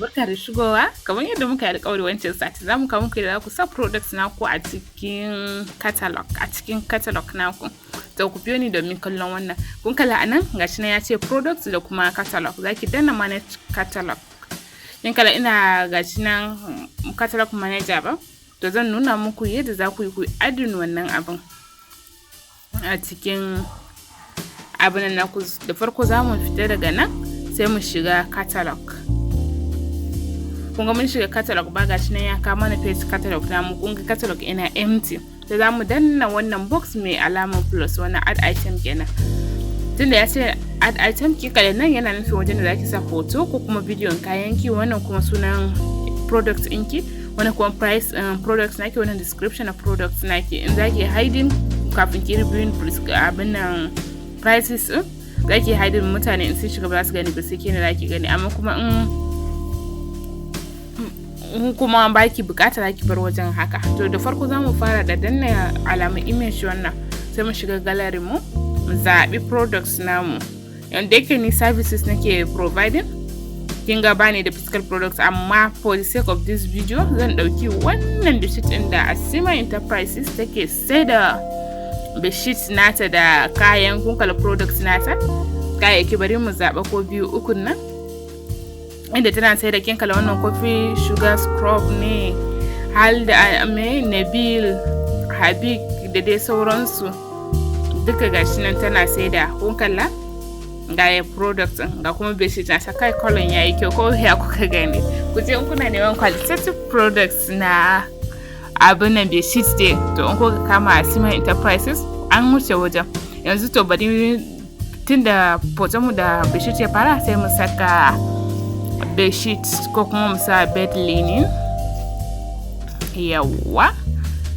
Barka da shigowa. Kamar yadda muka yi alƙawari wancan sati, za mu kawo muku da za ku sa products naku a cikin catalog naku. To ku biyo ni domin kallon wannan. Kun kalla anan gashi nan ya ce products da kuma catalog. Za ki danna manage catalog. Kin kalla ina gashi nan catalog manager ba? To zan nuna muku yadda za ku yi adin wannan abin a cikin abin naku. Da farko za mu fita daga nan sai mu shiga catalog. Kun ga mun shiga catalog ba gashi nan ya kawo mana page catalog namu. Kun ga catalog ina empty. Sai za mu danna wannan box mai alamar plus, wannan add item kenan. Tunda ya ce add item, kika da nan yana nufin wajen da zaki sa hoto ko kuma bidiyon kayanki, wannan kuma sunan product ɗinki, wannan kuma price products naki, wannan description of products naki. In zaki hiding kafin ki reviewing abin nan prices din, zaki hiding mutane in sun shiga ba za su gani ba, sai kenan zaki gani. Amma kuma in kuma baki bukata zaki bar wajen haka. To da farko za mu fara da danna alamun image wannan, sai mu shiga gallery mu zaɓi products namu. Yanda yake ni services nake providing, kin ga bani da physical products, amma for the sake of this video zan ɗauki wannan bedsheet ɗin da Asima Enterprises take sai da bedsheet nata da kayan kunkala products nata. Kayayyaki bari mu zaɓa ko 2-3 nan. Inda tana sai da kinkala wannan coffee sugar scrub ne, hal da Nabil, Habib da dai sauransu. Duka gashi nan tana sai da kunkala ga product ga kuma bedsheet na kai color yayi kyau ko ya kuka gani. Ku je in kuna neman qualitative products na abin nan bedsheet dai, to in kuka kama Asima Enterprises an wuce wajen. Yanzu to bari tunda hoton mu da bedsheet ya fara, sai mu saka bedsheet ko kuma mu sa bed linen. Yawwa,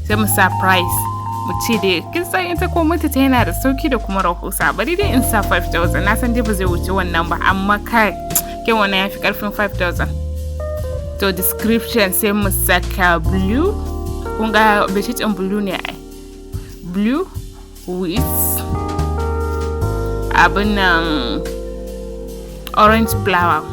sai mu sa price. Mu ce dai kin san ita ko mata ta yana da sauki da kuma rahusa. Bari dai in sa 5000. Na san dai ba zai wuce wannan ba, amma kai kin wannan yafi karfin 5000. To description sai mu saka blue. Kun ga bedsheet in blue ne ai. Blue with abin nan orange flower.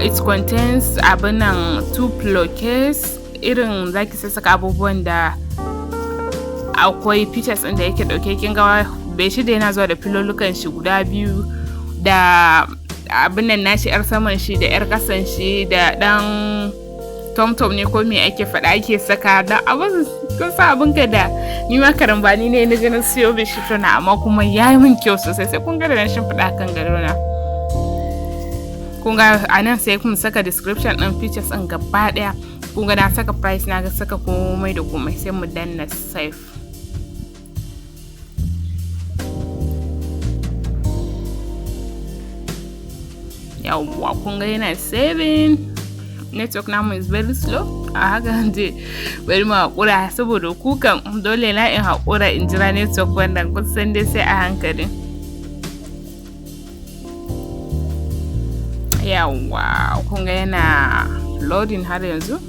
It contains abin nan 2 pillowcase, irin zaki sassaka abubuwan da akwai pictures ɗin da yake ɗauke. Kin ga bedsheet da yana zuwa da filolukan shi guda 2 da abin nan nashi yar saman shi da yar kasan shi da dan tom ne ko me ake faɗa ake saka da abin. Kun sa abin ka da ni ma karambani ne na ganin siyo bedsheet na, amma kuma yayi min kyau sosai. Sai kun ga da shin faɗa kan gado na. Kun ga anan sai kun saka description ɗin features ɗin gaba ɗaya. Kun ga na saka price, na saka komai da komai. Sai mu danna save. Yawwa, kun ga yana saving. Network namu is very slow. A haka dai bari mu haƙura saboda kukan dole na in haƙura in jira network wannan, kun san dai sai a hankali. Yawwa, kun ga yana loading har yanzu.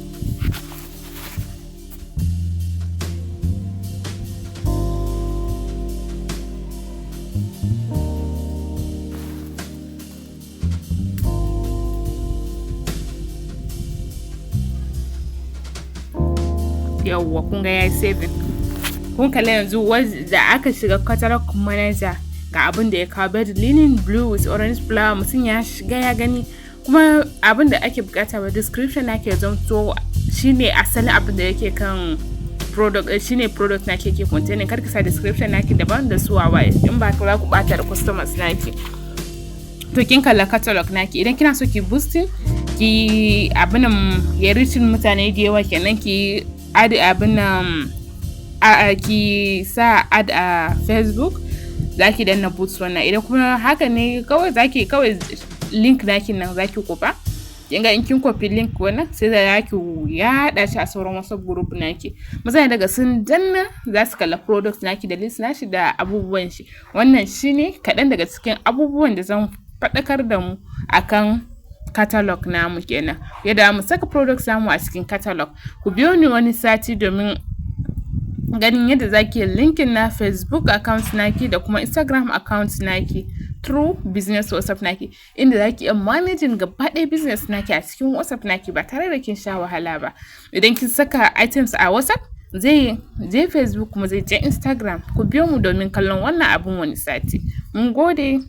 Yawwa, kun ga yayi saving. Kun kalla yanzu da aka shiga catalog manager ga abin da ya kawo bed linen blue with orange flower. Mutum ya shiga ya gani, kuma abin da ake bukata ba description nake zanto shine asalin abin da yake kan product, shine product nake ke containing. Kar ki sa description nake daban da su waye, in ba ka za ku bata da customers nake. To kin kalla catalog naki, idan kina so ki boosting ki abin ya reaching mutane da yawa kenan, ki add abin ki sa add a Facebook, zaki danna boost wannan. Idan kuma haka ne kawai zaki link naki nan zaki kofa. Kinga in kin copy link wannan sai zaki yaɗa shi a sauran wasu group naki. Mutane daga sun danna za su kalla products naki da list nashi da abubuwan shi. Wannan shine kaɗan daga cikin abubuwan da zan faɗakar da mu akan Catalogue namu kenan, yadda mu saka products namu a cikin Catalogue. Ku biyo ni wani sati domin ganin yadda za ki yi linkin na Facebook account naki da kuma Instagram account naki through business WhatsApp naki, inda za ki iya managing gaba ɗaya business naki a cikin WhatsApp naki ba tare da kin sha wahala ba. Idan kin saka items a WhatsApp zai je Facebook kuma zai je Instagram. Ku biyo mu domin kallon wannan abun wani sati. Mun gode.